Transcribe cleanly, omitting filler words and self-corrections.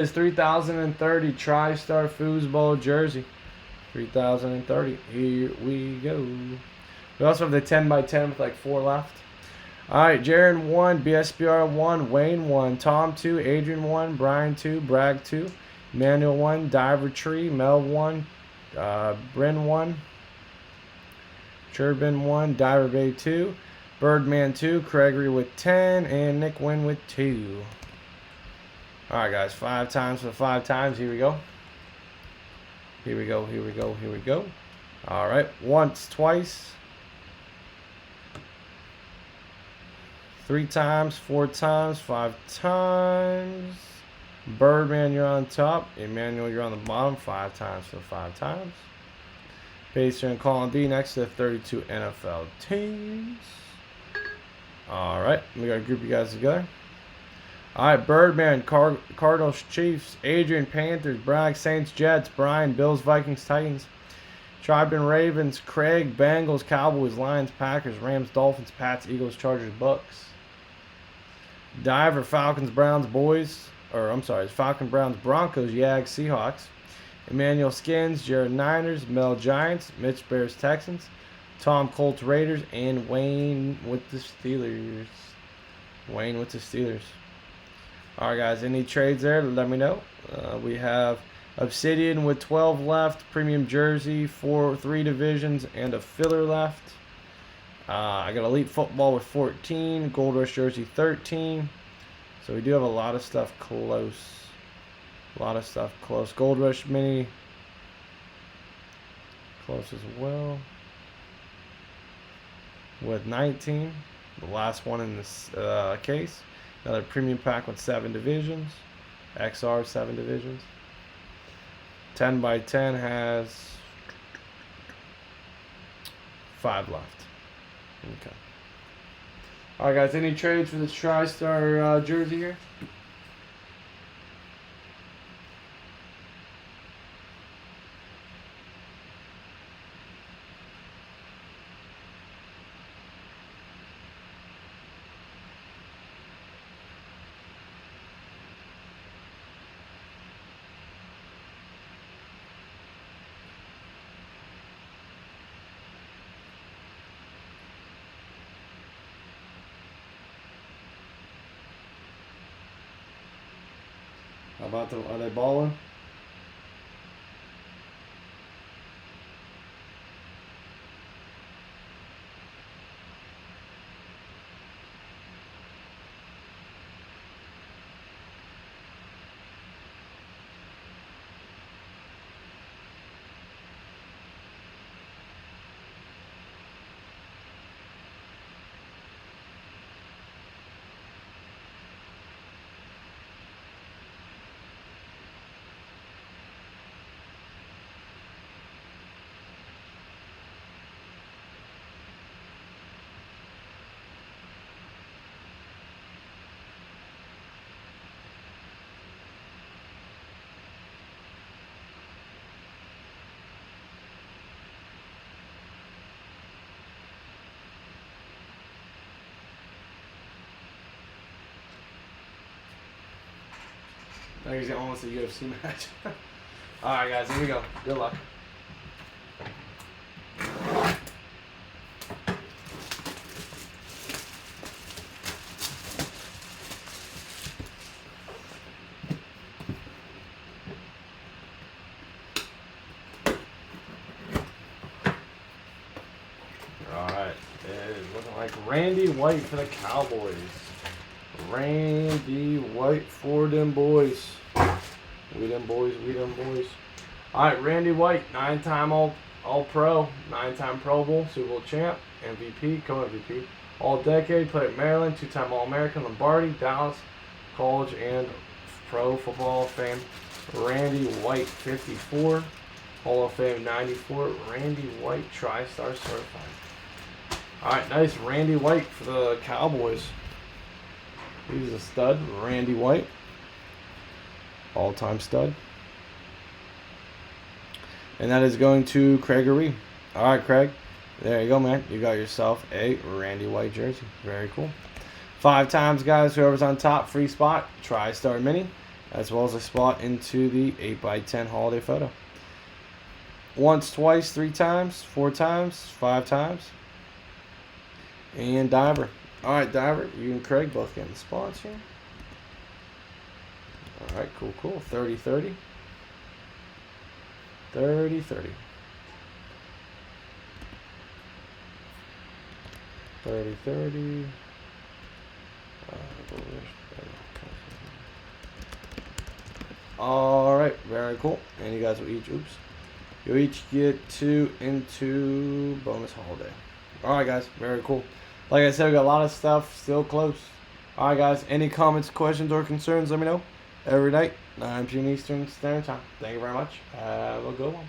It's 3030 Tristar Foosball jersey. 3030. Here we go. We also have the 10x10 with like 4 left. Alright, Jaron 1, BSBR 1, Wayne 1, Tom 2, Adrian 1, Brian 2, Bragg 2, Manuel 1, Diver Tree, Mel 1, Bryn 1, Turbin 1, Diver Bay 2, Birdman 2, Gregory with 10, and Nick Wynn with 2. Alright guys, 5 times for 5 times. Here we go. Here we go, here we go, here we go. Alright, once, twice. 3 times, 4 times, 5 times. Birdman, you're on top. Emmanuel, you're on the bottom. 5 times for 5 times. Pacer and Colin D next to the 32 NFL teams. Alright, we gotta group you guys together. Alright, Birdman, Cardinals, Chiefs, Adrian, Panthers, Bragg, Saints, Jets, Brian, Bills, Vikings, Titans, Triben, Ravens, Craig, Bengals, Cowboys, Lions, Packers, Rams, Dolphins, Pats, Eagles, Chargers, Bucks. Diver, Falcons, Browns, Boys, or I'm sorry, Falcon, Browns, Broncos, Yags, Seahawks. Emmanuel, Skins, Jared, Niners, Mel, Giants, Mitch, Bears, Texans, Tom, Colts, Raiders, and Wayne with the Steelers. Wayne with the Steelers. Alright guys, any trades there, let me know. We have Obsidian with 12 left, Premium Jersey, 3 divisions, and a filler left. I got Elite Football with 14, Gold Rush Jersey 13. So we do have a lot of stuff close. A lot of stuff close. Gold Rush Mini close as well. With 19, the last one in this case. Another premium pack with 7 divisions. XR 7 divisions. 10x10 has 5 left. Okay. Alright guys, any trades for this Tristar jersey here? How about them? Are they balling? I think he's almost a UFC match. Alright guys, here we go. Good luck. Alright, it is looking like Randy White for the Cowboys. Randy White for them boys. We them boys, we them boys. Alright, Randy White, 9-time All-Pro, 9-time Pro Bowl, Super Bowl champ, MVP, co-MVP, All-Decade, played at Maryland, 2-time All-American, Lombardi, Dallas, College, and Pro Football of Fame. Randy White, 54, Hall of Fame, 94, Randy White, Tristar certified. Alright, nice Randy White for the Cowboys. He's a stud, Randy White. All-time stud. And that is going to Gregory. Alright, Craig. There you go, man. You got yourself a Randy White jersey. Very cool. 5 times, guys. Whoever's on top, free spot. Tristar Mini. as well as a spot into the 8x10 holiday photo. Once, twice, 3 times, 4 times, 5 times. And Diver. Alright, Diver, you and Craig both getting spots here. Alright, cool. 30-30. 30-30. 30-30. Alright, very cool. And you guys will each, you'll each get 2 into bonus holiday. Alright guys, very cool. Like I said, we got a lot of stuff still close. Alright guys, any comments, questions, or concerns, let me know. Every night, 9 p.m. Eastern Standard Time. Thank you very much. Have a good one.